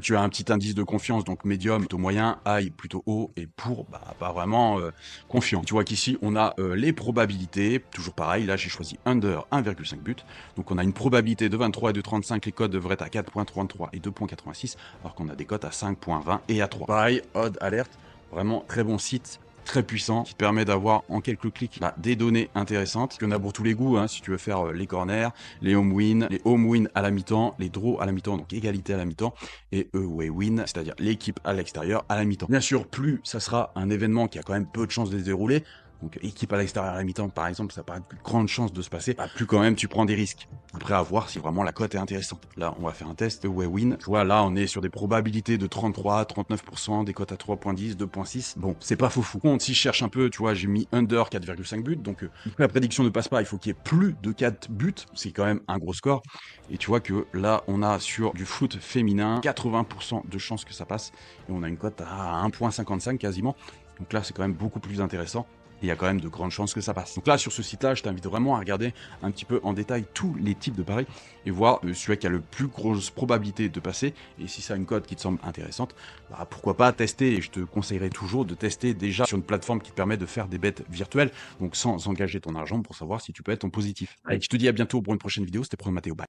Tu as un petit indice de confiance, donc médium, plutôt moyen, high, plutôt haut, et pour, bah, pas vraiment confiant. Tu vois qu'ici, on a les probabilités, toujours pareil, là j'ai choisi under 1,5 but, donc on a une probabilité de 23 et de 35, les codes devraient être à 4,33 et 2,86, alors qu'on a des cotes à 5,20 et à 3. Pareil, odd alert, vraiment très bon site, très puissant, qui te permet d'avoir en quelques clics bah, des données intéressantes. Il y en a pour tous les goûts, hein, si tu veux faire les corners, les home win à la mi-temps, les draws à la mi-temps, donc égalité à la mi-temps, et away win, c'est-à-dire l'équipe à l'extérieur à la mi-temps. Bien sûr, plus ça sera un événement qui a quand même peu de chances de se dérouler, donc équipe à l'extérieur à la mi-temps par exemple, ça paraît de plus grande chance de se passer, bah, plus quand même tu prends des risques. Après à voir si vraiment la cote est intéressante. Là on va faire un test away win. Tu vois là on est sur des probabilités de 33, 39%, des cotes à 3,10, 2,6. Bon c'est pas fou. Contre si je cherche un peu, tu vois j'ai mis under 4,5 buts, donc la prédiction ne passe pas, il faut qu'il y ait plus de 4 buts, c'est quand même un gros score. Et tu vois que là on a sur du foot féminin 80% de chances que ça passe, et on a une cote à 1,55 quasiment. Donc là c'est quand même beaucoup plus intéressant. Et il y a quand même de grandes chances que ça passe. Donc là, sur ce site-là, je t'invite vraiment à regarder un petit peu en détail tous les types de paris et voir celui qui a le plus grosse probabilité de passer. Et si ça a une cote qui te semble intéressante, bah, pourquoi pas tester. Et je te conseillerais toujours de tester déjà sur une plateforme qui te permet de faire des bets virtuelles, donc sans engager ton argent pour savoir si tu peux être en positif. Allez, je te dis à bientôt pour une prochaine vidéo. C'était Pro Matteo. Bye.